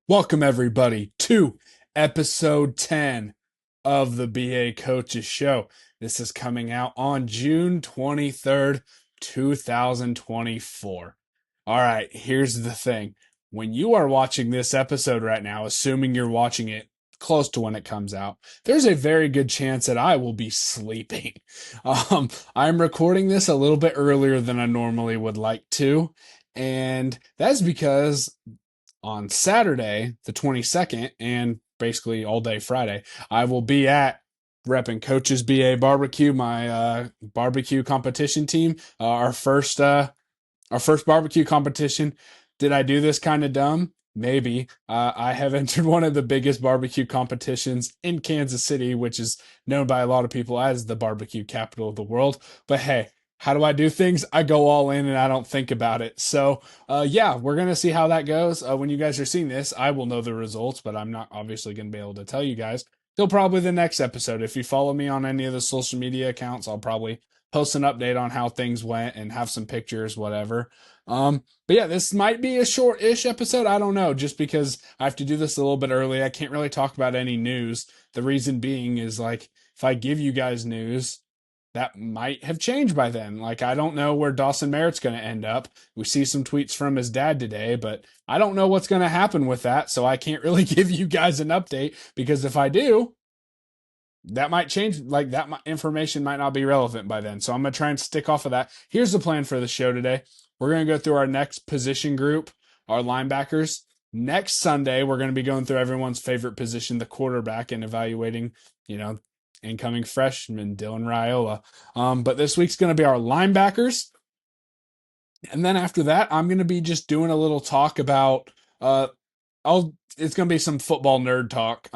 Welcome, everybody, to episode 10 of the BA Coaches Show. This is coming out on June 23rd, 2024. All right, here's the thing. When you are watching this episode right now, assuming you're watching it close to when it comes out, there's a very good chance that I will be sleeping. I'm recording this a little bit earlier than I normally would like to, and that's because on Saturday, the 22nd, and basically all day Friday, I will be at repping Coaches BA Barbecue, my barbecue competition team. Our first barbecue competition. Did I do this kind of dumb? Maybe. I have entered one of the biggest barbecue competitions in Kansas City, which is known by a lot of people as the barbecue capital of the world. But hey, how do I do things? I go all in and I don't think about it. So, yeah, we're going to see how that goes. When you guys are seeing this, I will know the results, but I'm not obviously going to be able to tell you guys till probably the next episode. If you follow me on any of the social media accounts, I'll probably post an update on how things went and have some pictures, whatever. But yeah, this might be a short-ish episode. I don't know, just because I have to do this a little bit early. I can't really talk about any news. The reason being is like if I give you guys news, that might have changed by then. Like I don't know where Dawson Merritt's going to end up. We see some tweets from his dad today, but I don't know what's going to happen with that, so I can't really give you guys an update because if I do, that might change. Like that information might not be relevant by then. So I'm going to try and stick off of that. Here's the plan for the show today. We're going to go through our next position group, our linebackers. Next Sunday, we're going to be going through everyone's favorite position, the quarterback, and evaluating, incoming freshman Dylan Raiola. But this week's going to be our linebackers. And then after that, I'm going to be just doing a little talk about it's going to be some football nerd talk.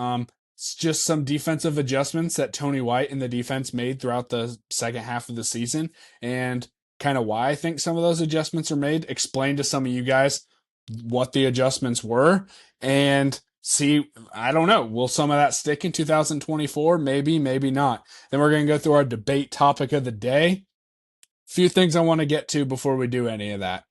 It's just some defensive adjustments that Tony White and the defense made throughout the second half of the season and kind of why I think some of those adjustments are made. Explain to some of you guys what the adjustments were and see, I don't know, will some of that stick in 2024? Maybe, maybe not. Then we're going to go through our debate topic of the day. Few things I want to get to before we do any of that.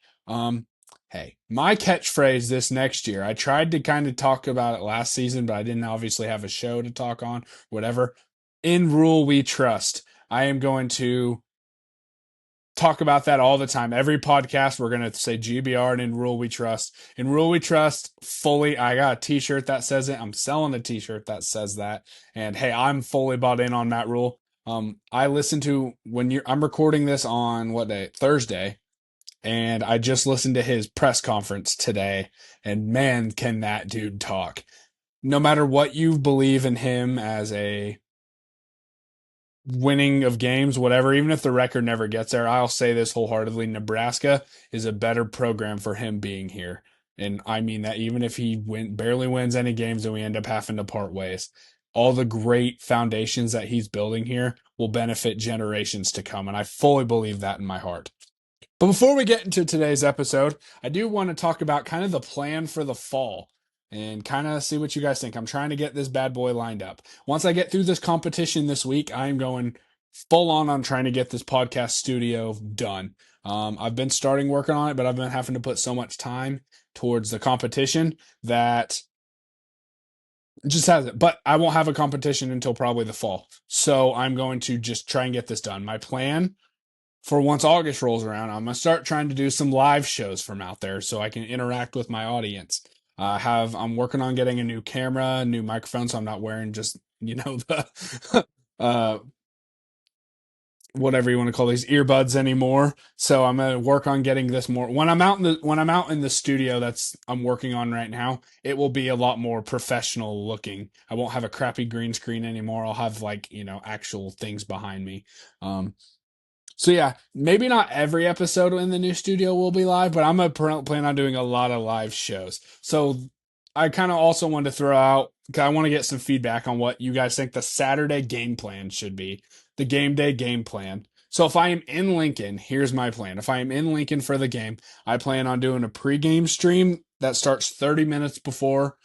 Hey, my catchphrase this next year, I tried to kind of talk about it last season, but I didn't obviously have a show to talk on, whatever. In rule we trust. I am going to talk about that all the time. Every podcast, we're going to say GBR and in rule we trust. In rule we trust fully. I got a t-shirt that says it. I'm selling a t-shirt that says that. And hey, I'm fully bought in on Matt Rule. I listen to I'm recording this on what day? Thursday. And I just listened to his press conference today, and man, can that dude talk. No matter what you believe in him as a winning of games, whatever, even if the record never gets there, I'll say this wholeheartedly. Nebraska is a better program for him being here. And I mean that even if he barely wins any games and we end up having to part ways, all the great foundations that he's building here will benefit generations to come. And I fully believe that in my heart. But before we get into today's episode, I do want to talk about kind of the plan for the fall and kind of see what you guys think. I'm trying to get this bad boy lined up. Once I get through this competition this week, I'm going full on trying to get this podcast studio done. I've been starting working on it, but I've been having to put so much time towards the competition that it just hasn't. But I won't have a competition until probably the fall. So I'm going to just try and get this done. My plan for once August rolls around, I'm gonna start trying to do some live shows from out there so I can interact with my audience. I'm working on getting a new camera, a new microphone, so I'm not wearing just the whatever you want to call these earbuds anymore. So I'm gonna work on getting this more when I'm out in the studio that's I'm working on right now. It will be a lot more professional looking. I won't have a crappy green screen anymore. I'll have actual things behind me. So yeah, maybe not every episode in the new studio will be live, but I'm gonna plan on doing a lot of live shows. So I kind of also want to throw out, cause I want to get some feedback on what you guys think the Saturday game plan should be, the game day game plan. So if I am in Lincoln, here's my plan. If I am in Lincoln for the game, I plan on doing a pregame stream that starts 30 minutes before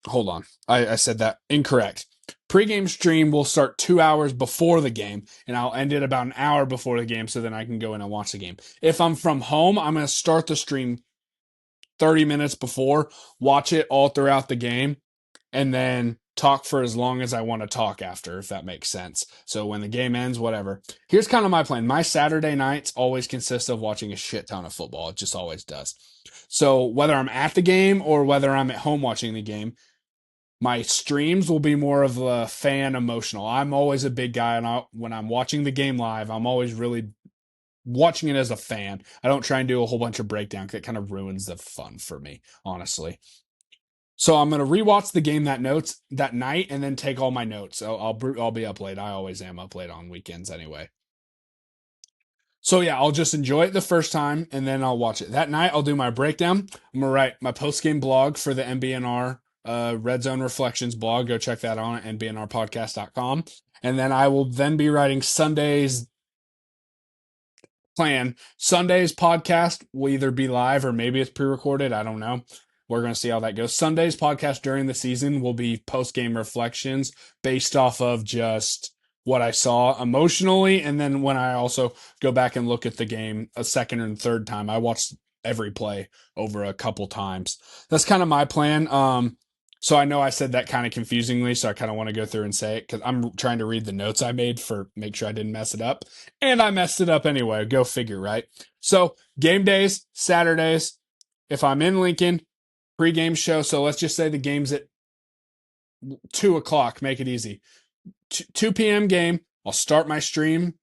hold on. I said that incorrect. Pre-game stream will start 2 hours before the game, and I'll end it about an hour before the game so then I can go in and watch the game. If I'm from home, I'm going to start the stream 30 minutes before, watch it all throughout the game, and then talk for as long as I want to talk after, if that makes sense. So when the game ends, whatever. Here's kind of my plan. My Saturday nights always consist of watching a shit ton of football. It just always does. So whether I'm at the game or whether I'm at home watching the game, my streams will be more of a fan emotional. I'm always a big guy, and when I'm watching the game live, I'm always really watching it as a fan. I don't try and do a whole bunch of breakdown because it kind of ruins the fun for me, honestly. So I'm gonna rewatch the game that night and then take all my notes. So I'll be up late. I always am up late on weekends anyway. So yeah, I'll just enjoy it the first time and then I'll watch it. That night I'll do my breakdown. I'm gonna write my post game blog for the MBNR Red Zone Reflections blog. Go check that out at nbnrpodcast.com. And then I will then be writing Sunday's plan. Sunday's podcast will either be live or maybe it's pre-recorded. I don't know. We're going to see how that goes. Sunday's podcast during the season will be post-game reflections based off of just what I saw emotionally. And then when I also go back and look at the game a second and third time, I watched every play over a couple times. That's kind of my plan. So I know I said that kind of confusingly, so I kind of want to go through and say it because I'm trying to read the notes I made for make sure I didn't mess it up. And I messed it up anyway. Go figure, right? So game days, Saturdays. If I'm in Lincoln, pregame show. So let's just say the game's at 2:00. Make it easy. 2 p.m. game. I'll start my stream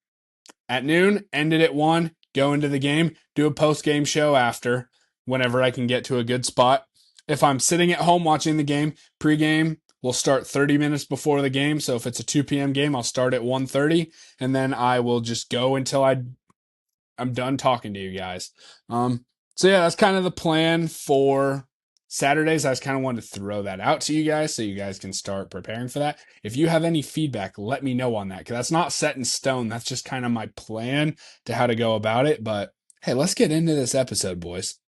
at noon, end it at 1, go into the game, do a post-game show after, whenever I can get to a good spot. If I'm sitting at home watching the game, pregame will start 30 minutes before the game. So if it's a 2 p.m. game, I'll start at 1:30, and then I will just go until I'm done talking to you guys. So yeah, that's kind of the plan for Saturdays. I just kind of wanted to throw that out to you guys so you guys can start preparing for that. If you have any feedback, let me know on that because that's not set in stone. That's just kind of my plan to how to go about it. But hey, let's get into this episode, boys.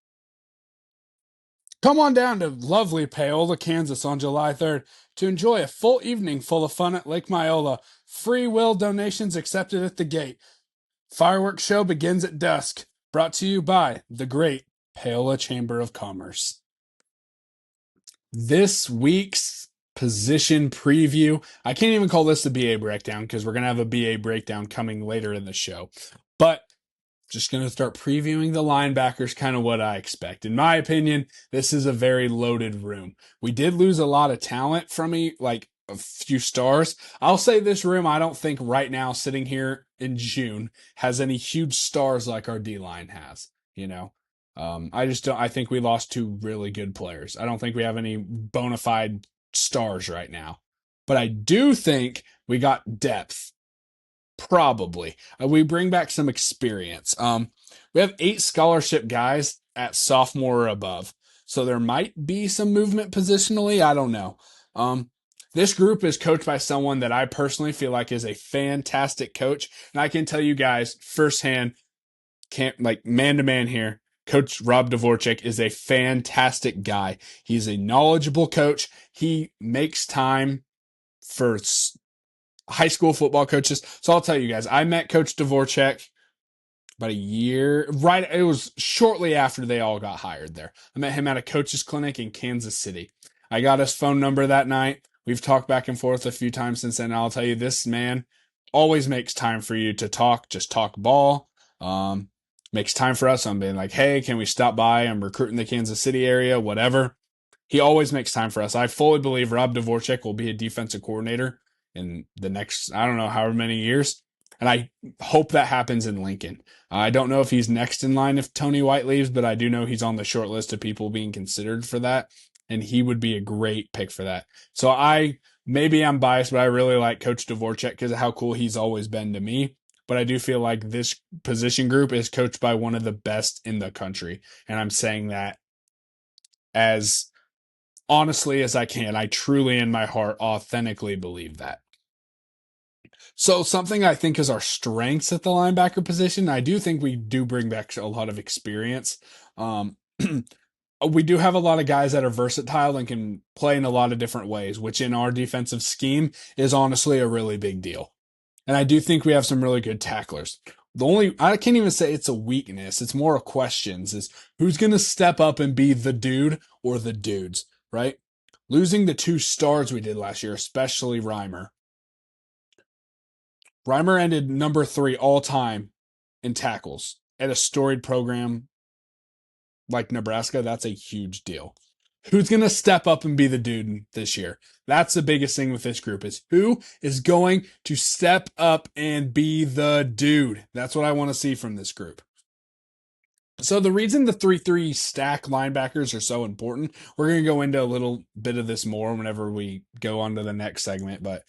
Come on down to lovely Paola, Kansas on July 3rd to enjoy a full evening full of fun at Lake Myola. Free will donations accepted at the gate. Fireworks show begins at dusk. Brought to you by the great Paola Chamber of Commerce. This week's position preview. I can't even call this a BA breakdown because we're going to have a BA breakdown coming later in the show. But just going to start previewing the linebackers, kind of what I expect. In my opinion, this is a very loaded room. We did lose a lot of talent from like a few stars. I'll say this room, I don't think right now, sitting here in June, has any huge stars like our D-line has, you know? I just don't, I think we lost two really good players. I don't think we have any bona fide stars right now. But I do think we got depth. Probably. We bring back some experience. We have 8 scholarship guys at sophomore or above. So there might be some movement positionally. I don't know. This group is coached by someone that I personally feel like is a fantastic coach. And I can tell you guys firsthand, can't like man to man here. Coach Rob Dvorak is a fantastic guy. He's a knowledgeable coach. He makes time for high school football coaches. So I'll tell you guys, I met Coach Dvorak about a year, right? It was shortly after they all got hired there. I met him at a coach's clinic in Kansas City. I got his phone number that night. We've talked back and forth a few times since then. I'll tell you, this man always makes time for you to talk, just talk ball. Makes time for us. I'm being like, hey, can we stop by? I'm recruiting the Kansas City area, whatever. He always makes time for us. I fully believe Rob Dvorak will be a defensive coordinator in the next, I don't know, however many years. And I hope that happens in Lincoln. I don't know if he's next in line if Tony White leaves, but I do know he's on the short list of people being considered for that. And he would be a great pick for that. So maybe I'm biased, but I really like Coach Dvorak because of how cool he's always been to me. But I do feel like this position group is coached by one of the best in the country. And I'm saying that as honestly as I can. I truly, in my heart, authentically believe that. So something I think is our strengths at the linebacker position, I do think we do bring back a lot of experience. We do have a lot of guys that are versatile and can play in a lot of different ways, which in our defensive scheme is honestly a really big deal. And I do think we have some really good tacklers. The only I can't even say it's a weakness. It's more of questions. Is who's going to step up and be the dude or the dudes, right? Losing the two stars we did last year, especially Reimer. Reimer ended number 3 all time in tackles at a storied program like Nebraska. That's a huge deal. Who's going to step up and be the dude this year? That's the biggest thing with this group is who is going to step up and be the dude. That's what I want to see from this group. So the reason the 3-3 stack linebackers are so important, we're going to go into a little bit of this more whenever we go on to the next segment, but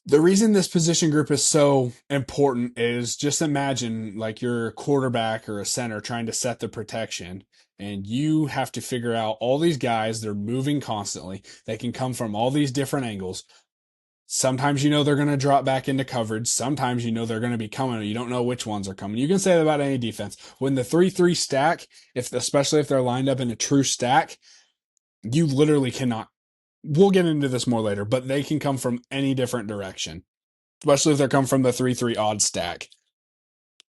the reason this position group is so important is just imagine like you're a quarterback or a center trying to set the protection and you have to figure out all these guys, they're moving constantly. They can come from all these different angles. Sometimes you know they're going to drop back into coverage. Sometimes you know they're going to be coming. You don't know which ones are coming. You can say that about any defense. When the 3-3 stack, especially if they're lined up in a true stack, you literally cannot. We'll get into this more later, but they can come from any different direction, especially if they're come from the 3-3 odd stack.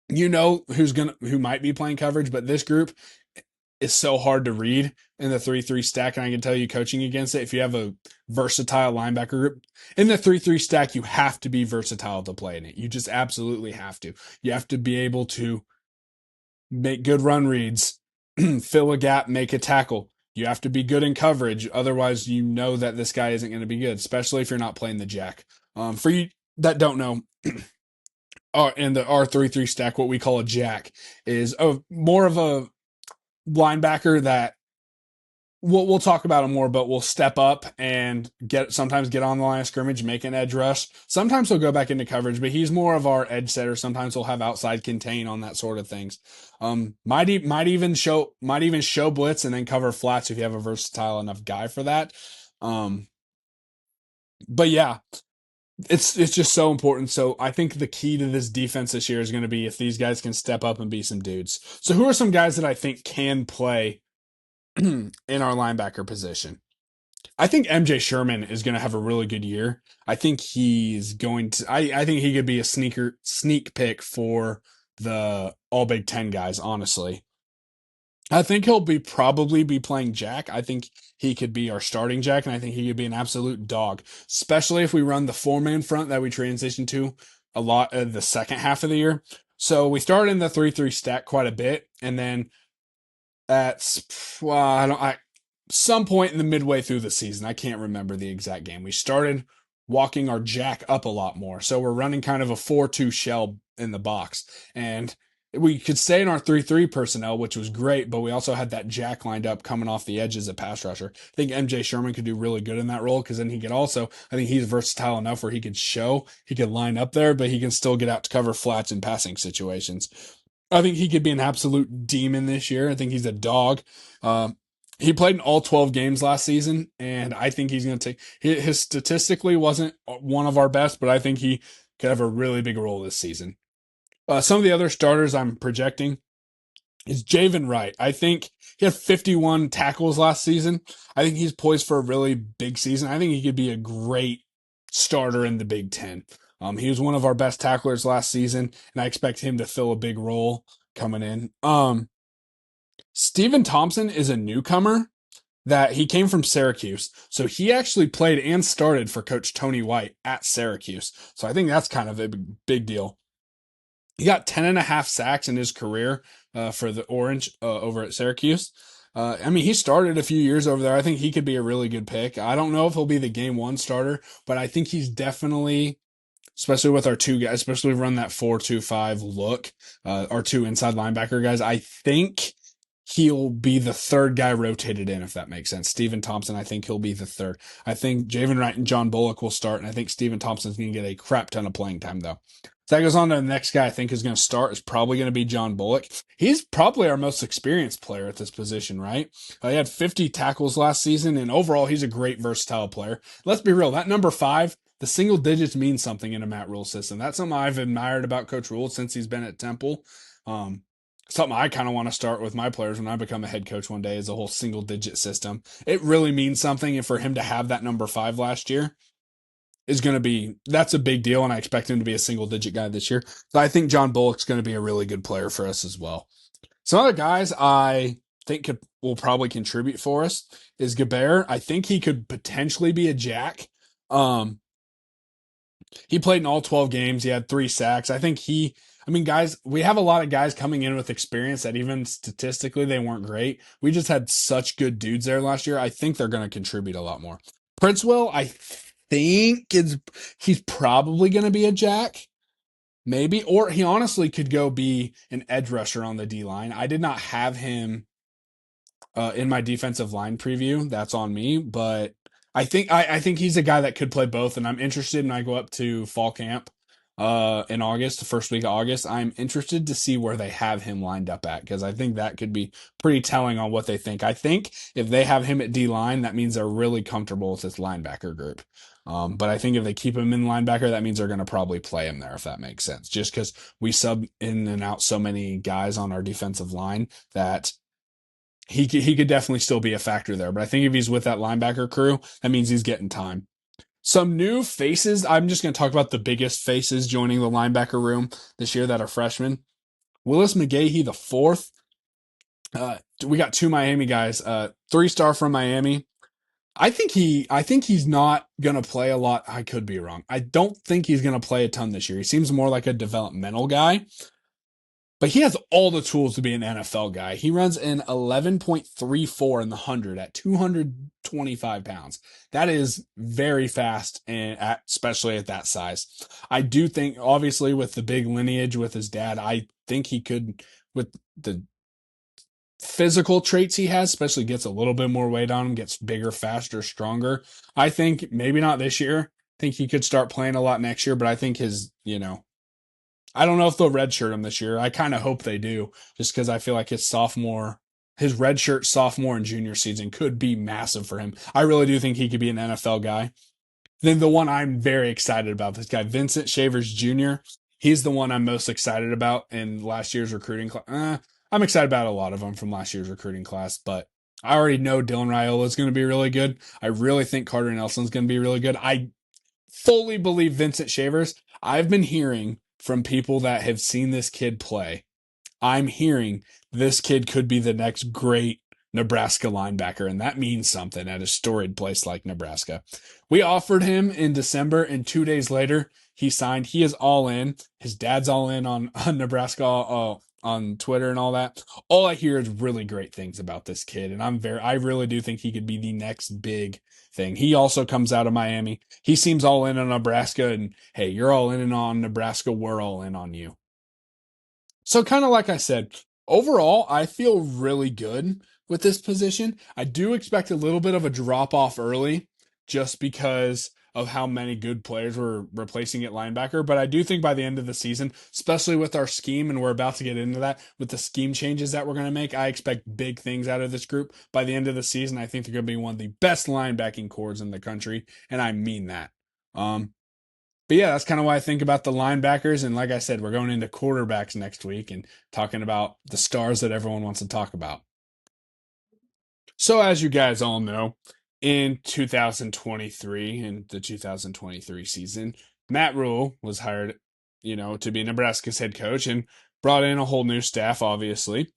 You know who might be playing coverage, but this group is so hard to read in the 3-3 stack, and I can tell you coaching against it, if you have a versatile linebacker group, in the 3-3 stack, you have to be versatile to play in it. You just absolutely have to. You have to be able to make good run reads, fill a gap, make a tackle. You have to be good in coverage. Otherwise, you know that this guy isn't going to be good, especially if you're not playing the jack. For you that don't know, in the R3-3 stack, what we call a jack is more of a linebacker that we'll talk about him more, but we'll step up and sometimes get on the line of scrimmage, make an edge rush. Sometimes he'll go back into coverage, but he's more of our edge setter. Sometimes he'll have outside contain on that sort of things. Might even show blitz and then cover flats if you have a versatile enough guy for that. But yeah, it's just so important. So I think the key to this defense this year is going to be if these guys can step up and be some dudes. So who are some guys that I think can play in our linebacker position? I think MJ Sherman is going to have a really good year. I think he's going to. I think he could be a sneak pick for the All Big Ten guys. Honestly, I think he'll probably be playing Jack. I think he could be our starting Jack, and I think he could be an absolute dog, especially if we run the 4-man front that we transition to a lot of the second half of the year. So we started in the 3-3 stack quite a bit, and then at some point in the midway through the season, I can't remember the exact game, we started walking our jack up a lot more. So we're running kind of a 4-2 shell in the box. And we could stay in our 3-3 personnel, which was great, but we also had that jack lined up coming off the edge as a pass rusher. I think MJ Sherman could do really good in that role because then he could also, I think he's versatile enough where he could line up there, but he can still get out to cover flats in passing situations. I think he could be an absolute demon this year. I think he's a dog. He played in all 12 games last season, and I think he's going to take his statistically wasn't one of our best, but I think he could have a really big role this season. Some of the other starters I'm projecting is Javen Wright. I think he had 51 tackles last season. I think he's poised for a really big season. I think he could be a great starter in the Big Ten. He was one of our best tacklers last season, and I expect him to fill a big role coming in. Stephen Thompson is a newcomer that he came from Syracuse. So he actually played and started for Coach Tony White at Syracuse. So I think that's kind of a big deal. He got 10 and a half sacks in his career for the Orange over at Syracuse. I mean, he started a few years over there. I think he could be a really good pick. I don't know if he'll be the game one starter, but I think he's definitely, especially with our two guys, especially run that 4-2-5 look, our two inside linebacker guys. I think he'll be the third guy rotated in, if that makes sense. Stephen Thompson, I think he'll be the third. I think Javen Wright and John Bullock will start, and I think Stephen Thompson's going to get a crap ton of playing time, though. So that goes on to the next guy I think is going to start is probably going to be John Bullock. He's probably our most experienced player at this position, right? He had 50 tackles last season, and overall, he's a great versatile player. Let's be real, that number 5, the single digits mean something in a Matt Rhule system. That's something I've admired about Coach Rhule since he's been at Temple. Something I kind of want to start with my players when I become a head coach one day is a whole single digit system. It really means something, and for him to have that number 5 last year is going to be, that's a big deal, and I expect him to be a single-digit guy this year. So I think John Bullock's going to be a really good player for us as well. Some other guys I think will probably contribute for us is Gobert. I think he could potentially be a jack. Um, he played in all 12 games. He had 3 sacks. I mean, guys, we have a lot of guys coming in with experience that even statistically they weren't great. We just had such good dudes there last year. I think they're going to contribute a lot more. Princewell, I think he's probably going to be a jack. Maybe, or he honestly could go be an edge rusher on the D line. I did not have him in my defensive line preview. That's on me, but I think he's a guy that could play both, and I'm interested. When I go up to fall camp in August, the first week of August, I'm interested to see where they have him lined up at, because I think that could be pretty telling on what they think. I think if they have him at D line, that means they're really comfortable with this linebacker group. But I think if they keep him in linebacker, that means they're going to probably play him there, if that makes sense. Just because we sub in and out so many guys on our defensive line that he could definitely still be a factor there. But I think if he's with that linebacker crew, that means he's getting time. Some new faces. I'm just going to talk about the biggest faces joining the linebacker room this year that are freshmen. Willis McGahee, the fourth. We got 2 Miami guys. 3-star from Miami. I think he's not going to play a lot. I could be wrong. I don't think he's going to play a ton this year. He seems more like a developmental guy. But he has all the tools to be an NFL guy. He runs an 11.34 in the 100 at 225 pounds. That is very fast, and especially at that size. I do think, obviously, with the big lineage with his dad, I think he could, with the physical traits he has, especially gets a little bit more weight on him, gets bigger, faster, stronger. I think maybe not this year. I think he could start playing a lot next year, but I think I don't know if they'll redshirt him this year. I kind of hope they do, just because I feel like his redshirt sophomore and junior season could be massive for him. I really do think he could be an NFL guy. Then the one I'm very excited about, this guy, Vincent Shavers Jr., he's the one I'm most excited about in last year's recruiting class. I'm excited about a lot of them from last year's recruiting class, but I already know Dylan Raiola is going to be really good. I really think Carter Nelson's going to be really good. I fully believe Vincent Shavers. I've been hearing from people that have seen this kid play. I'm hearing this kid could be the next great Nebraska linebacker, and that means something at a storied place like Nebraska. We offered him in December, and 2 days later, he signed. He is all in. His dad's all in on Nebraska on Twitter and all that. All I hear is really great things about this kid, and I really do think he could be the next big thing. He also comes out of Miami. He seems all in on Nebraska, and hey, you're all in on Nebraska. We're all in on you. So kind of like I said, overall, I feel really good with this position. I do expect a little bit of a drop off early just because of how many good players we're replacing at linebacker. But I do think by the end of the season, especially with our scheme, and we're about to get into that, with the scheme changes that we're going to make, I expect big things out of this group. By the end of the season, I think they're going to be one of the best linebacking corps in the country, and I mean that. But yeah, that's kind of why I think about the linebackers. And like I said, we're going into quarterbacks next week and talking about the stars that everyone wants to talk about. So, as you guys all know, in 2023, in the 2023 season, Matt Rule was hired, to be Nebraska's head coach and brought in a whole new staff, obviously.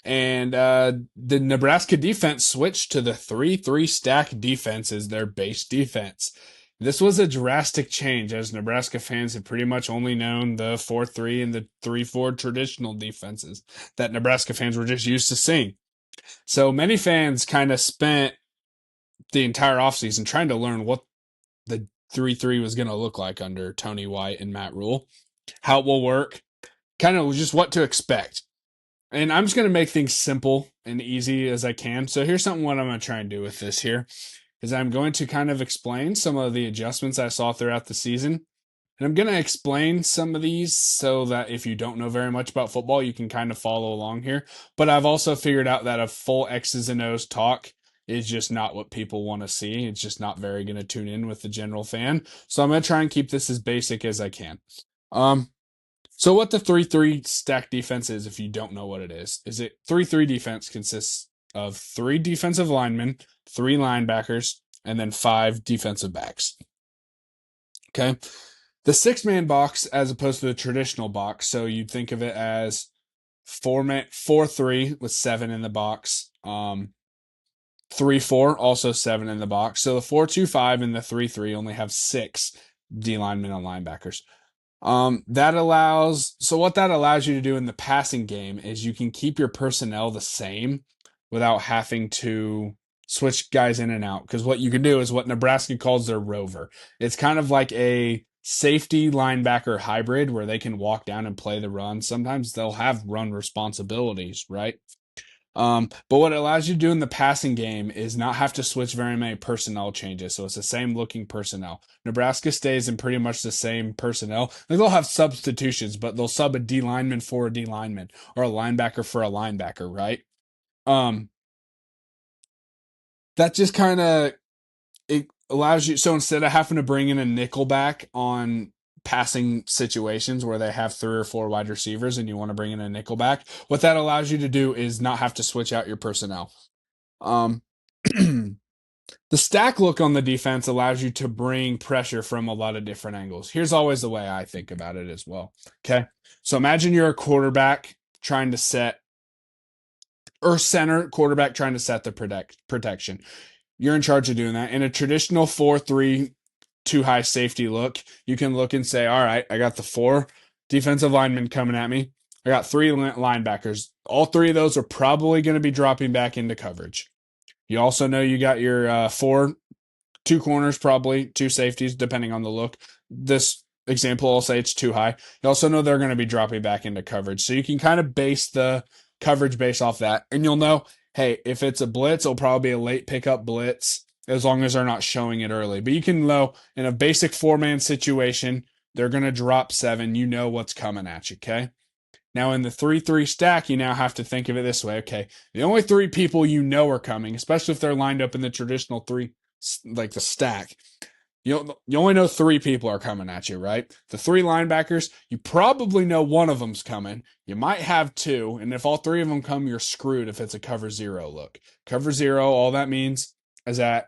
And the Nebraska defense switched to the 3-3 stack defense as their base defense. This was a drastic change, as Nebraska fans have pretty much only known the 4-3 and the 3-4 traditional defenses that Nebraska fans were just used to seeing. So many fans kind of spent the entire offseason trying to learn what the 3-3 was going to look like under Tony White and Matt Rule, how it will work, kind of just what to expect. And I'm just going to make things simple and easy as I can. So here's something what I'm going to try and do with this here is I'm going to kind of explain some of the adjustments I saw throughout the season. And I'm going to explain some of these so that if you don't know very much about football, you can kind of follow along here. But I've also figured out that a full X's and O's talk is just not what people want to see. It's just not very going to tune in with the general fan. So I'm going to try and keep this as basic as I can. So what the 3-3 stack defense is, if you don't know what it is it 3-3 defense consists of 3 defensive linemen, 3 linebackers, and then 5 defensive backs. Okay. The 6-man box as opposed to the traditional box. So you'd think of it as 4-3 with 7 in the box. 3-4, also 7 in the box. So the 4-2-5 and the 3-3 only have 6 D linemen and linebackers. What that allows you to do in the passing game is you can keep your personnel the same without having to switch guys in and out. Because what you can do is what Nebraska calls their rover. It's kind of like a safety linebacker hybrid where they can walk down and play the run. Sometimes they'll have run responsibilities, right? But what it allows you to do in the passing game is not have to switch very many personnel changes. So it's the same looking personnel. Nebraska stays in pretty much the same personnel. They'll have substitutions, but they'll sub a D lineman for a D lineman or a linebacker for a linebacker, right? Um, that just kind of it allows you. So instead of having to bring in a nickel back on passing situations where they have 3 or 4 wide receivers and you want to bring in a nickel back, what that allows you to do is not have to switch out your personnel. Um, the stack look on the defense allows you to bring pressure from a lot of different angles. Here's always the way I think about it as well. Okay. So imagine you're a quarterback trying to set, or center quarterback trying to set the protection. You're in charge of doing that. In a traditional 4-3, too high safety look, you can look and say, all right, I got the 4 defensive linemen coming at me. I got 3 linebackers. All 3 of those are probably going to be dropping back into coverage. You also know you got your 2 corners, probably 2 safeties, depending on the look. This example, I'll say it's too high. You also know they're going to be dropping back into coverage. So you can kind of base the coverage based off that. And you'll know, hey, if it's a blitz, it'll probably be a late pickup blitz as long as they're not showing it early. But you can know in a basic 4-man situation, they're going to drop 7. You know what's coming at you, okay? Now, in the 3-3 stack, you now have to think of it this way. Okay, the only 3 people you know are coming, especially if they're lined up in the traditional 3, like the stack, you only know 3 people are coming at you, right? The 3 linebackers, you probably know one of them's coming. You might have 2, and if all 3 of them come, you're screwed if it's a cover 0 look. Cover 0, all that means is that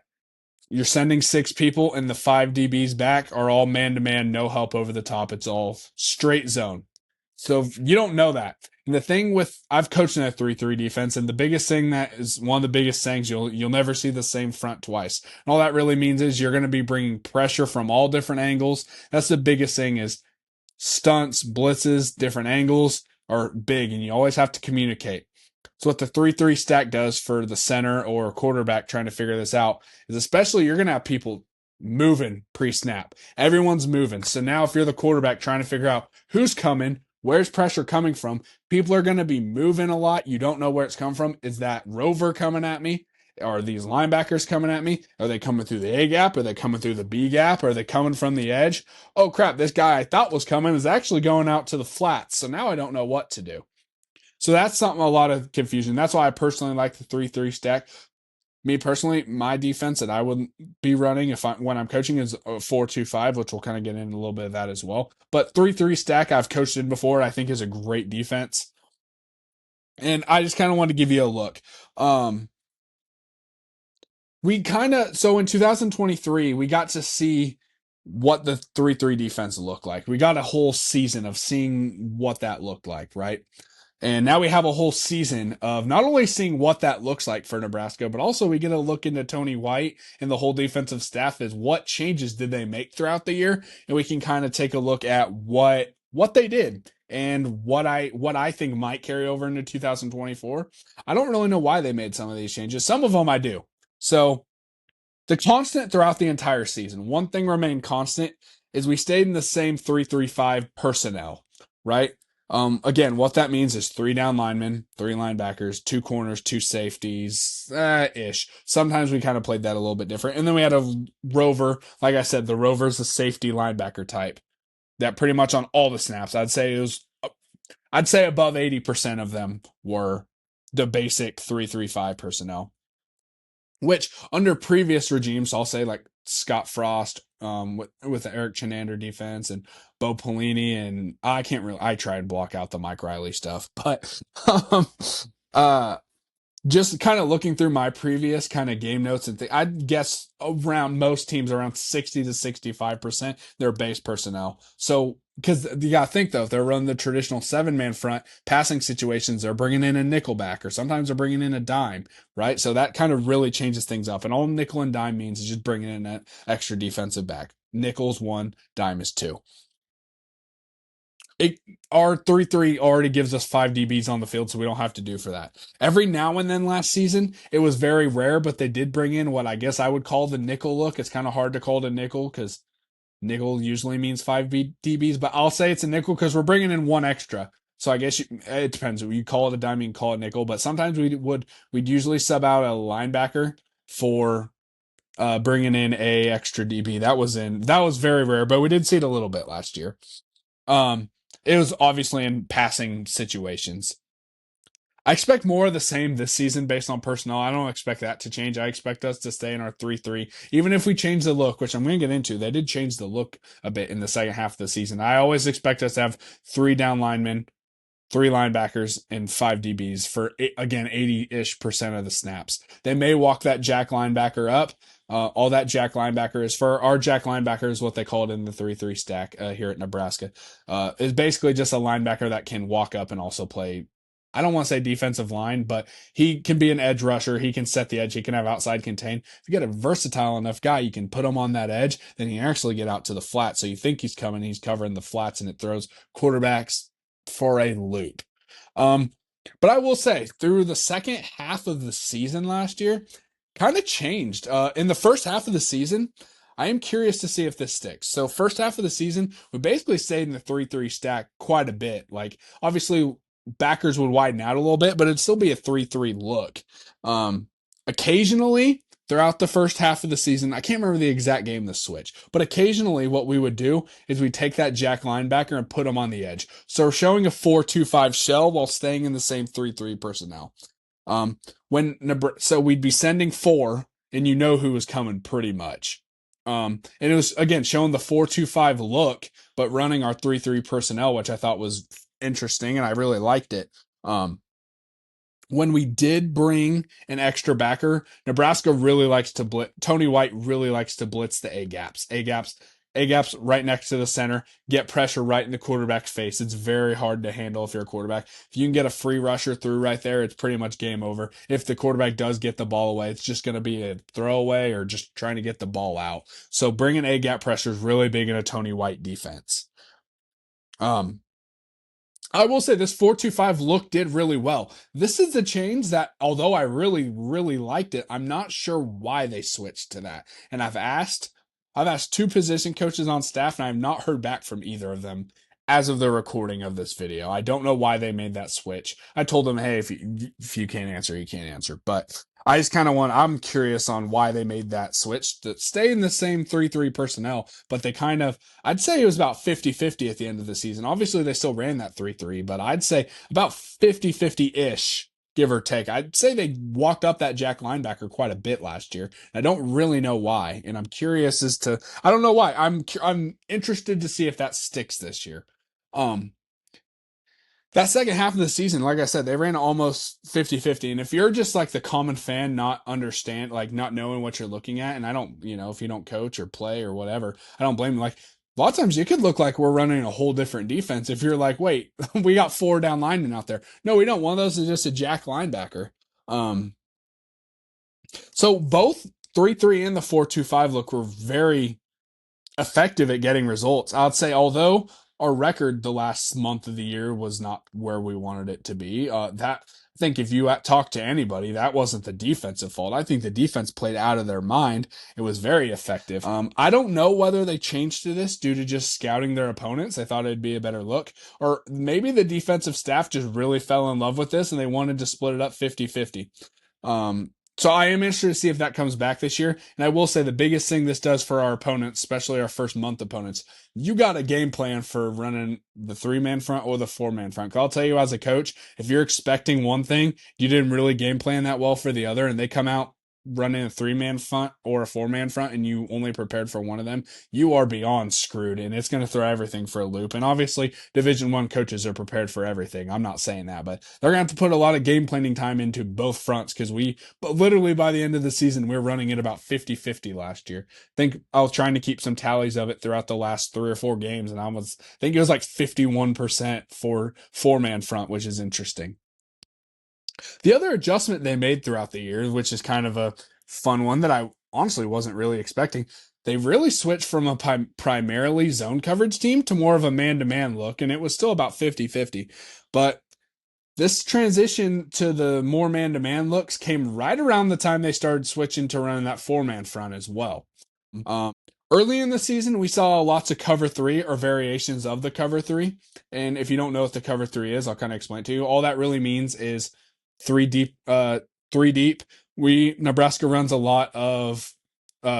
you're sending 6 people, and the 5 DBs back are all man-to-man, no help over the top. It's all straight zone. So you don't know that. And the thing with I've coached in a 3-3 defense, and the biggest thing that is one of the biggest things you'll never see the same front twice. And all that really means is you're going to be bringing pressure from all different angles. That's the biggest thing is stunts, blitzes, different angles are big, and you always have to communicate. So what the 3-3 stack does for the center or quarterback trying to figure this out is especially you're going to have people moving pre-snap. Everyone's moving. So now if you're the quarterback trying to figure out who's coming, where's pressure coming from, people are going to be moving a lot. You don't know where it's coming from. Is that rover coming at me? Are these linebackers coming at me? Are they coming through the A gap? Are they coming through the B gap? Are they coming from the edge? Oh crap, this guy I thought was coming is actually going out to the flats. So now I don't know what to do. So that's something a lot of confusion. That's why I personally like the 3-3 stack. Me personally, my defense that I would be running when I'm coaching is a 4-2-5, which we'll kind of get into a little bit of that as well. But 3-3 stack I've coached in before, I think is a great defense. And I just kind of want to give you a look. So in 2023, we got to see what the 3-3 defense looked like. We got a whole season of seeing what that looked like, right? And now we have a whole season of not only seeing what that looks like for Nebraska, but also we get a look into Tony White and the whole defensive staff is what changes did they make throughout the year, and we can kind of take a look at what they did and what I think might carry over into 2024. I don't really know why they made some of these changes. Some of them I do. So the constant throughout the entire season, one thing remained constant is we stayed in the same 3-3-5 personnel, right? Again, what that means is 3 down linemen, 3 linebackers, 2 corners, 2 safeties, ish. Sometimes we kind of played that a little bit different. And then we had a rover. Like I said, the rover is a safety linebacker type that pretty much on all the snaps, I'd say above 80% of them were the basic 3-3-5 personnel. Which under previous regimes, I'll say like Scott Frost, with the Eric Chenander defense and Bo Pelini, and I tried to block out the Mike Riley stuff, but um, uh, Just kind of looking through my previous kind of game notes and things, I'd guess around most teams around 60 to 65% their base personnel. So, because you got to think though, if they're running the traditional 7-man front passing situations, they're bringing in a nickel back or sometimes they're bringing in a dime, right? So that kind of really changes things up. And all nickel and dime means is just bringing in an extra defensive back. Nickel's one, dime is two. It, our 3-3 already gives us 5 DBs on the field, so we don't have to do for that. Every now and then last season, it was very rare, but they did bring in what I guess I would call the nickel look. It's kind of hard to call it a nickel because nickel usually means 5 DBs, but I'll say it's a nickel because we're bringing in one extra. So I guess it depends. You call it a dime, you can call it nickel, but sometimes we'd usually sub out a linebacker for bringing in a extra DB. That was very rare, but we did see it a little bit last year. Um, it was obviously in passing situations. I expect more of the same this season based on personnel. I don't expect that to change. I expect us to stay in our 3-3. Even if we change the look, which I'm going to get into, they did change the look a bit in the second half of the season. I always expect us to have 3 down linemen, 3 linebackers, and 5 DBs for, again, 80-ish% of the snaps. They may walk that jack linebacker up. All that jack linebacker is for our jack linebacker is what they call it in the 3-3 stack here at Nebraska. Is basically just a linebacker that can walk up and also play. I don't want to say defensive line, but he can be an edge rusher. He can set the edge. He can have outside contain. If you get a versatile enough guy, you can put him on that edge. Then he actually get out to the flat. So you think he's coming, he's covering the flats, and it throws quarterbacks for a loop. Um, but I will say, through the second half of the season last year, kind of changed. In the first half of the season, I am curious to see if this sticks. So, first half of the season, we basically stayed in the 3-3 stack quite a bit. Like, obviously, backers would widen out a little bit, but it'd still be a 3-3 look. Occasionally, throughout the first half of the season, I can't remember the exact game the switch, but occasionally what we would do is we take that jack linebacker and put him on the edge. So we're showing a 4-2-5 shell while staying in the same 3-3 personnel. So we'd be sending 4, and you know who was coming pretty much. And it was again showing the 4-2-5 look, but running our 3-3 personnel, which I thought was interesting, and I really liked it. When we did bring an extra backer, Nebraska really likes to blitz. Tony White really likes to blitz the A gaps. A gaps right next to the center, get pressure right in the quarterback's face. It's very hard to handle if you're a quarterback. If you can get a free rusher through right there, it's pretty much game over. If the quarterback does get the ball away, it's just going to be a throwaway or just trying to get the ball out. So bringing A gap pressure is really big in a Tony White defense. I will say this 4-2-5 look did really well. This is the change that, although I really, really liked it, I'm not sure why they switched to that. And I've asked 2 position coaches on staff, and I have not heard back from either of them as of the recording of this video. I don't know why they made that switch. I told them, hey, if you can't answer, you can't answer. But I just kind of I'm curious on why they made that switch to stay in the same 3-3 personnel, but they kind of, I'd say it was about 50-50 at the end of the season. Obviously, they still ran that 3-3, but I'd say about 50-50-ish, give or take. I'd say they walked up that jack linebacker quite a bit last year. I don't really know why, and I'm curious as to, I don't know why. I'm interested to see if that sticks this year. That second half of the season, like I said, they ran almost 50-50. And if you're just like the common fan, not understand, like not knowing what you're looking at, and I don't, if you don't coach or play or whatever, I don't blame you. Like a lot of times it could look like we're running a whole different defense if you're like, wait, we got 4 down linemen out there. No, we don't. One of those is just a jack linebacker. So both 3-3 and the 4-2-5 look were very effective at getting results. I'd say, although our record the last month of the year was not where we wanted it to be, I think if you talk to anybody, that wasn't the defensive fault. I think the defense played out of their mind. It was very effective. I don't know whether they changed to this due to just scouting their opponents. They thought it'd be a better look, or maybe the defensive staff just really fell in love with this and they wanted to split it up 50-50. So I am interested to see if that comes back this year. And I will say the biggest thing this does for our opponents, especially our first month opponents, you got a game plan for running the 3-man front or the 4-man front. 'Cause I'll tell you as a coach, if you're expecting one thing, you didn't really game plan that well for the other, and they come out running a 3-man front or a 4-man front and you only prepared for one of them, you are beyond screwed, and it's going to throw everything for a loop. And obviously, Division One coaches are prepared for everything. I'm not saying that, but they're going to have to put a lot of game planning time into both fronts because but literally by the end of the season, we're running at about 50-50 last year. I think I was trying to keep some tallies of it throughout the last 3 or 4 games, and I think it was like 51% for 4-man front, which is interesting. The other adjustment they made throughout the year, which is kind of a fun one that I honestly wasn't really expecting, they really switched from a primarily zone coverage team to more of a man-to-man look, and it was still about 50-50. But this transition to the more man-to-man looks came right around the time they started switching to running that 4-man front as well. Early in the season, we saw lots of cover three or variations of the cover three. And if you don't know what the cover three is, I'll kind of explain it to you. All that really means is three deep. Three deep. Nebraska runs a lot of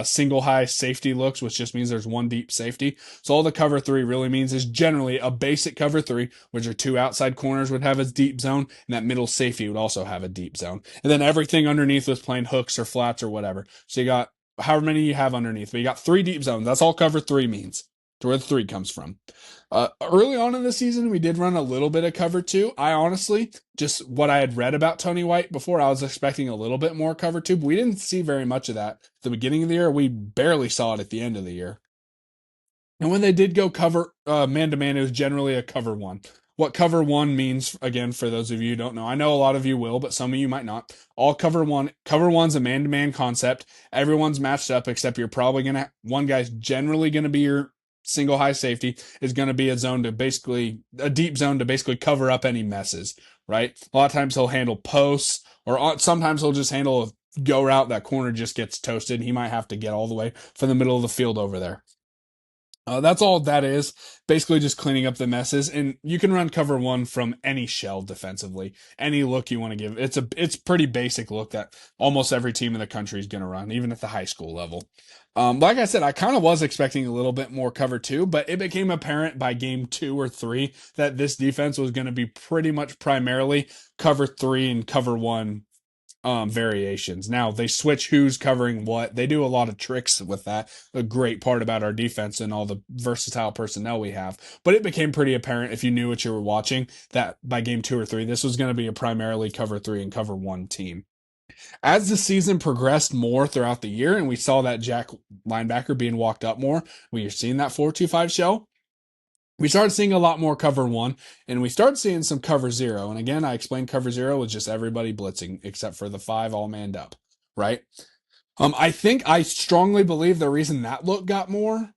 single high safety looks, which just means there's one deep safety. So all the cover three really means is generally a basic cover three, which are 2 outside corners would have a deep zone, and that middle safety would also have a deep zone. And then everything underneath was playing hooks or flats or whatever. So you got however many you have underneath, but you got 3 deep zones. That's all cover three means. To where the 3 comes from. Early on in the season, we did run a little bit of cover 2. I honestly, just what I had read about Tony White before, I was expecting a little bit more cover 2, but we didn't see very much of that at the beginning of the year. We barely saw it at the end of the year. And when they did go cover man-to-man, it was generally a cover 1. What cover 1 means, again, for those of you who don't know, I know a lot of you will, but some of you might not. All cover 1's a man-to-man concept. Everyone's matched up, except you're probably going to, one guy's generally going to be your single high safety, is going to be a deep zone to basically cover up any messes, right? A lot of times he'll handle posts, or sometimes he'll just handle a go route that corner just gets toasted. He might have to get all the way from the middle of the field over there. That's all that is. Basically just cleaning up the messes. And you can run cover 1 from any shell defensively. Any look you want to give. It's pretty basic look that almost every team in the country is going to run, even at the high school level. Like I said, I kind of was expecting a little bit more cover 2, but it became apparent by game 2 or 3 that this defense was going to be pretty much primarily cover 3 and cover 1 variations. Now they switch who's covering what. They do a lot of tricks with that. A great part about our defense and all the versatile personnel we have. But it became pretty apparent if you knew what you were watching that by game 2 or 3, this was going to be a primarily cover 3 and cover 1 team. As the season progressed more throughout the year, and we saw that Jack linebacker being walked up more, we are seeing that 4-2-5 shell. We started seeing a lot more cover 1, and we started seeing some cover 0. And again, I explained cover 0 was just everybody blitzing except for the 5 all manned up, right? I strongly believe the reason that look got more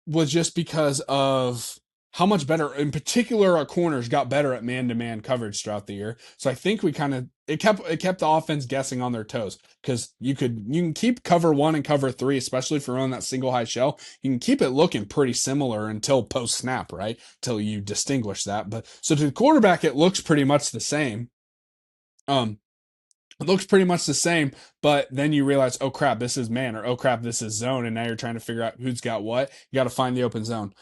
was just because of how much better, in particular, our corners got better at man-to-man coverage throughout the year. So I think it kept the offense guessing on their toes, because you can keep cover 1 and cover 3, especially if you're on that single high shell. You can keep it looking pretty similar until post snap, right? Until you distinguish that. But so to the quarterback, it looks pretty much the same. It looks pretty much the same, but then you realize, oh crap, this is man, or oh crap, this is zone, and now you're trying to figure out who's got what. You got to find the open zone.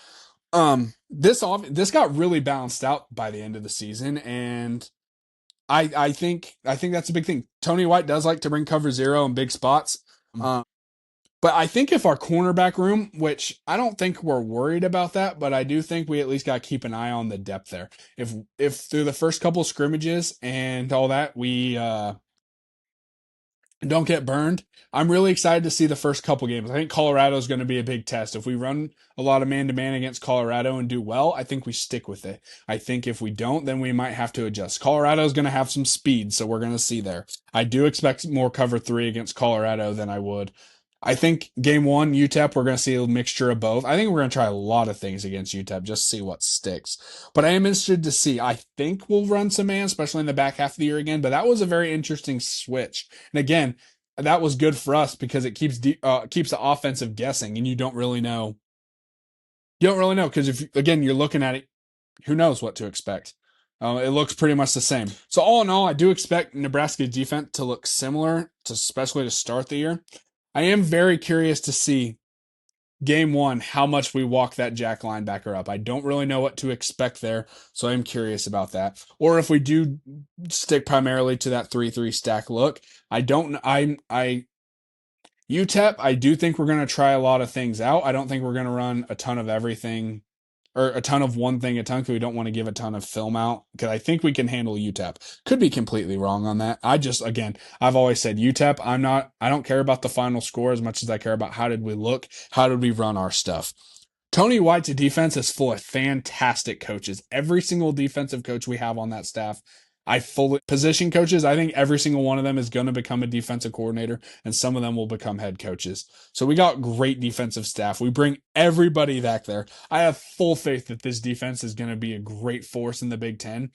This got really balanced out by the end of the season, and I think that's a big thing. Tony White does like to bring cover 0 in big spots. But I think if our cornerback room, which I don't think we're worried about that, but I do think we at least got to keep an eye on the depth there. If through the first couple scrimmages and all that, we don't get burned, I'm really excited to see the first couple games. I think Colorado is going to be a big test. If we run a lot of man-to-man against Colorado and do well, I think we stick with it. I think if we don't, then we might have to adjust. Colorado is going to have some speed, so we're going to see there. I do expect more cover 3 against Colorado than I would. I think game 1, UTEP, we're going to see a mixture of both. I think we're going to try a lot of things against UTEP, just to see what sticks. But I am interested to see. I think we'll run some man, especially in the back half of the year again. But that was a very interesting switch. And again, that was good for us because it keeps the offensive guessing, and you don't really know. You don't really know because if, again, you're looking at it, who knows what to expect. It looks pretty much the same. So all in all, I do expect Nebraska's defense to look similar, especially to start the year. I am very curious to see game one, how much we walk that jack linebacker up. I don't really know what to expect there, so I'm curious about that. Or if we do stick primarily to that 3-3 stack look, I don't I UTEP, I do think we're going to try a lot of things out. I don't think we're going to run a ton of everything or a ton of one thing a ton because we don't want to give a ton of film out because I think we can handle UTEP. Could be completely wrong on that. Again, I've always said UTEP, I don't care about the final score as much as I care about how did we look, how did we run our stuff. Tony White's defense is full of fantastic coaches. Every single defensive coach we have on that staff, position coaches, I think every single one of them is going to become a defensive coordinator and some of them will become head coaches. So we got great defensive staff. We bring everybody back there. I have full faith that this defense is going to be a great force in the Big Ten.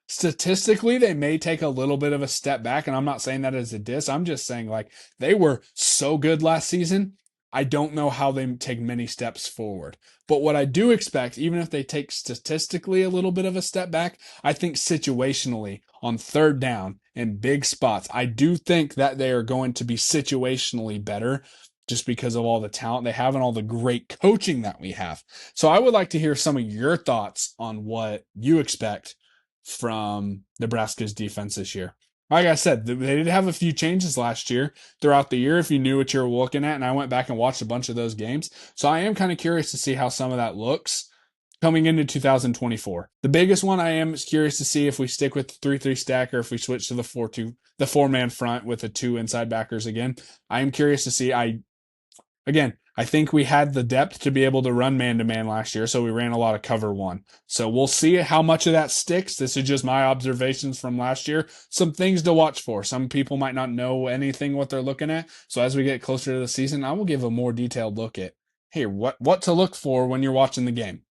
Statistically, they may take a little bit of a step back, and I'm not saying that as a diss. I'm just saying, like, they were so good last season. I don't know how they take many steps forward. But what I do expect, even if they take statistically a little bit of a step back, I think situationally on third down in big spots, I do think that they are going to be situationally better just because of all the talent they have and all the great coaching that we have. So I would like to hear some of your thoughts on what you expect from Nebraska's defense this year. Like I said, they did have a few changes last year throughout the year if you knew what you were looking at, and I went back and watched a bunch of those games. So I am kind of curious to see how some of that looks coming into 2024. The biggest one I am curious to see if we stick with the 3-3 stack or if we switch to the 4-man front with the two inside backers again. I am curious to see. I think we had the depth to be able to run man-to-man last year, so we ran a lot of cover one. So we'll see how much of that sticks. This is just my observations from last year. Some things to watch for. Some people might not know anything what they're looking at. So as we get closer to the season, I will give a more detailed look at, hey, what to look for when you're watching the game.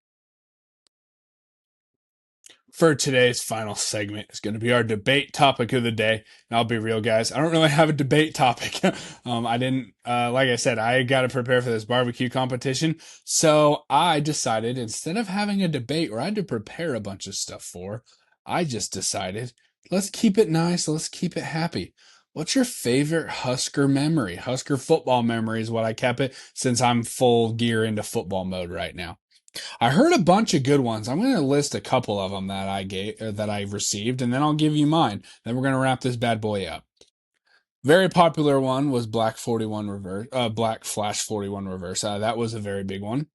For today's final segment is going to be our debate topic of the day. And I'll be real, guys. I don't really have a debate topic. I didn't, like I said, I got to prepare for this barbecue competition. So I decided instead of having a debate where I had to prepare a bunch of stuff for, I just decided let's keep it nice. Let's keep it happy. What's your favorite Husker memory? Husker football memory is what I kept it since I'm full gear into football mode right now. I heard a bunch of good ones. I'm going to list a couple of them that I received, and then I'll give you mine. Then we're going to wrap this bad boy up. Very popular one was Black Flash 41 Reverse. That was a very big one.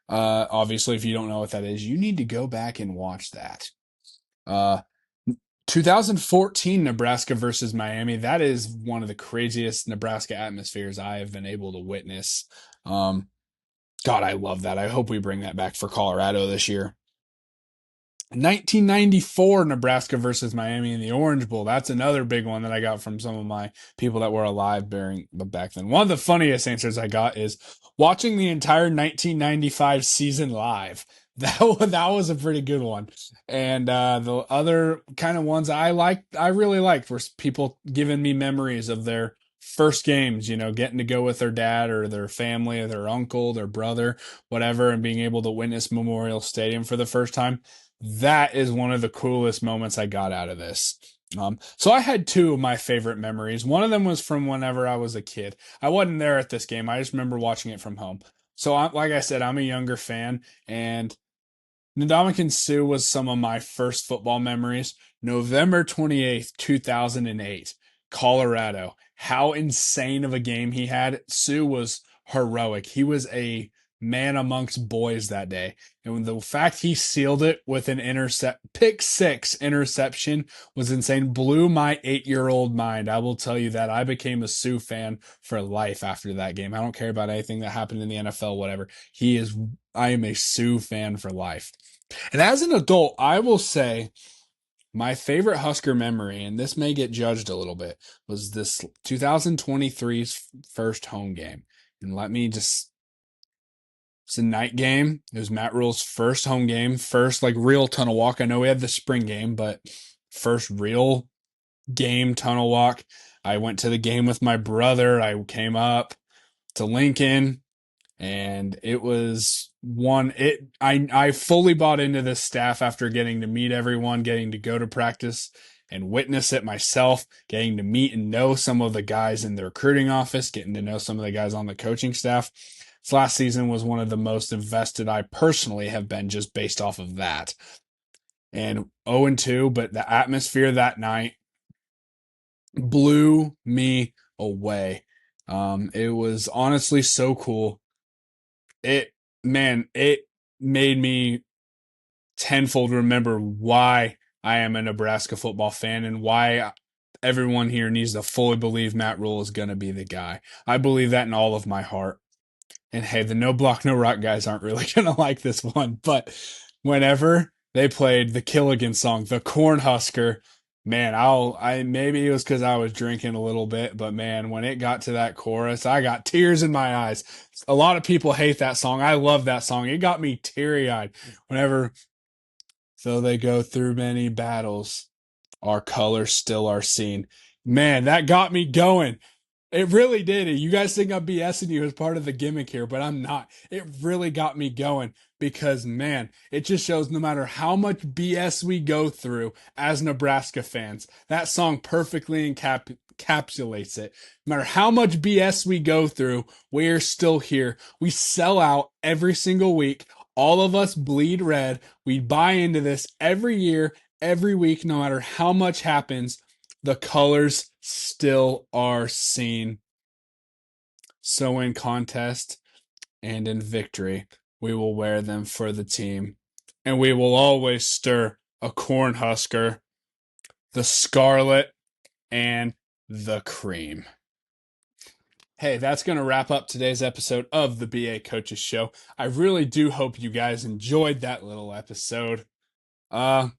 Obviously, if you don't know what that is, you need to go back and watch that. Uh, 2014 Nebraska versus Miami. That is one of the craziest Nebraska atmospheres I have been able to witness. God, I love that. I hope we bring that back for Colorado this year. 1994 Nebraska versus Miami in the Orange Bowl. That's another big one that I got from some of my people that were alive back then. One of the funniest answers I got is watching the entire 1995 season live. That was a pretty good one. And the other kind of ones I really liked, were people giving me memories of their first games, getting to go with their dad or their family or their uncle, their brother, whatever, and being able to witness Memorial Stadium for the first time. That is one of the coolest moments I got out of this. So I had two of my favorite memories. One of them was from whenever I was a kid. I wasn't there at this game. I just remember watching it from home. So like I said, I'm a younger fan, and Ndamukong Suh was some of my first football memories. November 28th, 2008, Colorado. How insane of a game he had. Suh was heroic. He was a man amongst boys that day. And the fact he sealed it with an pick six interception was insane. Blew my 8-year-old mind. I will tell you that I became a Suh fan for life after that game. I don't care about anything that happened in the NFL, whatever. I am a Suh fan for life. And as an adult, I will say my favorite Husker memory, and this may get judged a little bit, was this 2023's first home game. And it's a night game. It was Matt Rule's first home game, first real tunnel walk. I know we had the spring game, but first real game tunnel walk. I went to the game with my brother. I came up to Lincoln, and it was I fully bought into this staff after getting to meet everyone, getting to go to practice and witness it myself, getting to meet and know some of the guys in the recruiting office, getting to know some of the guys on the coaching staff. This last season was one of the most invested I personally have been just based off of that. And 0-2, but the atmosphere that night blew me away. It was honestly so cool. It made me tenfold remember why I am a Nebraska football fan and why everyone here needs to fully believe Matt Rule is going to be the guy. I believe that in all of my heart. And hey, the No Block No Rock guys aren't really going to like this one, but whenever they played the Killigan song, the Cornhusker, man, I maybe it was because I was drinking a little bit, but man, when it got to that chorus, I got tears in my eyes. A lot of people hate that song. I love that song. It got me teary-eyed whenever. Though they go through many battles, our colors still are seen. Man, that got me going. It really did. You guys think I'm BSing you as part of the gimmick here, but I'm not. It really got me going because, man, it just shows no matter how much BS we go through as Nebraska fans, that song perfectly encapsulates it. No matter how much BS we go through, we're still here. We sell out every single week. All of us bleed red. We buy into this every year, every week, no matter how much happens. The colors still are seen. So in contest and in victory, we will wear them for the team. And we will always stir a Cornhusker, the scarlet, and the cream. Hey, that's going to wrap up today's episode of the BA Coaches Show. I really do hope you guys enjoyed that little episode. Yeah,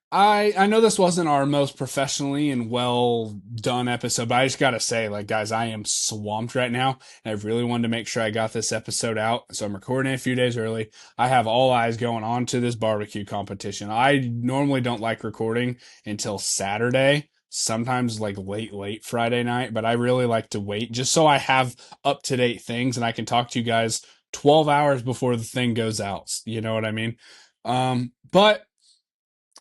I know this wasn't our most professionally and well done episode, but I just gotta say, like, guys, I am swamped right now, and I really wanted to make sure I got this episode out, so I'm recording it a few days early. I have all eyes going on to this barbecue competition. I normally don't like recording until Saturday, sometimes like late Friday night, but I really like to wait just so I have up-to-date things and I can talk to you guys 12 hours before the thing goes out. You know what I mean? But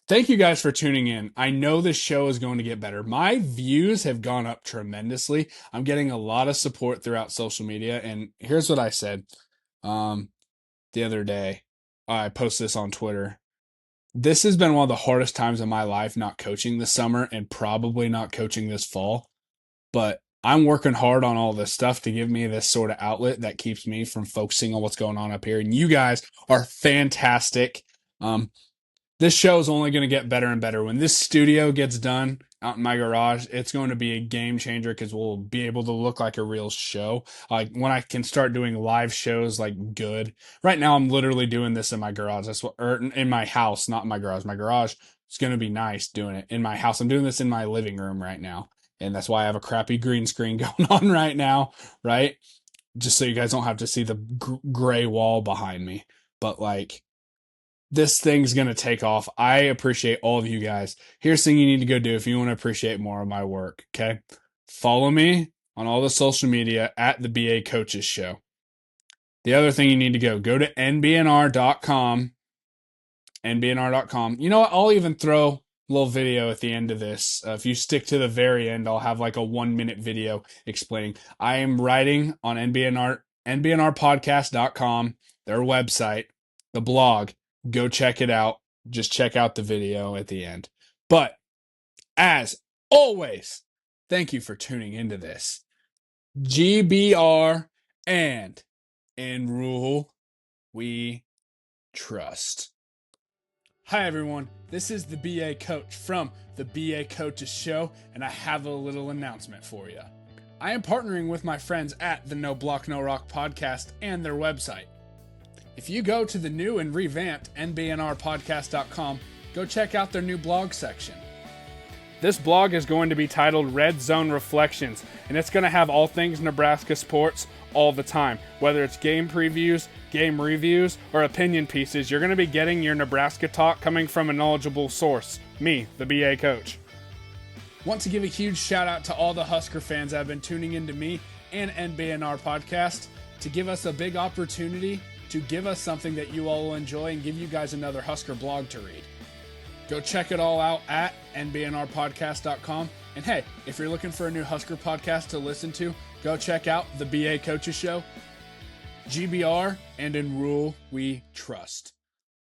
thank you guys for tuning in. I know this show is going to get better. My views have gone up tremendously. I'm getting a lot of support throughout social media. And here's what I said the other day. I posted this on Twitter. This has been one of the hardest times in my life not coaching this summer and probably not coaching this fall. But I'm working hard on all this stuff to give me this sort of outlet that keeps me from focusing on what's going on up here. And you guys are fantastic. This show is only going to get better and better. When this studio gets done out in my garage, it's going to be a game changer because we'll be able to look like a real show. Like when I can start doing live shows, like good. Right now, I'm literally doing this in my garage. Or in my house, not in my garage. My garage is going to be nice doing it in my house. I'm doing this in my living room right now, and that's why I have a crappy green screen going on right now. Right, just so you guys don't have to see the gray wall behind me. But like, this thing's going to take off. I appreciate all of you guys. Here's the thing you need to go do if you want to appreciate more of my work, okay? Follow me on all the social media at the BA Coaches Show. The other thing you need to go to nbnr.com, nbnr.com. You know what? I'll even throw a little video at the end of this. If you stick to the very end, I'll have like a 1-minute video explaining. I am writing on nbnrpodcast.com, their website, the blog. Go check it out. Just check out the video at the end. But as always, thank you for tuning into this. GBR and in Rule we trust. Hi everyone, this is the BA Coach from the BA Coaches Show, and I have a little announcement for you. I am partnering with my friends at the No Block No Rock podcast and their website. If you go to the new and revamped nbnrpodcast.com, go check out their new blog section. This blog is going to be titled Red Zone Reflections, and it's going to have all things Nebraska sports all the time. Whether it's game previews, game reviews, or opinion pieces, you're going to be getting your Nebraska talk coming from a knowledgeable source, me, the BA Coach. Want to give a huge shout out to all the Husker fans that have been tuning into me and NBNR podcast to give us a big opportunity to give us something that you all will enjoy and give you guys another Husker blog to read. Go check it all out at nbnrpodcast.com. And hey, if you're looking for a new Husker podcast to listen to, go check out the BA Coaches Show. GBR, and in rule we trust.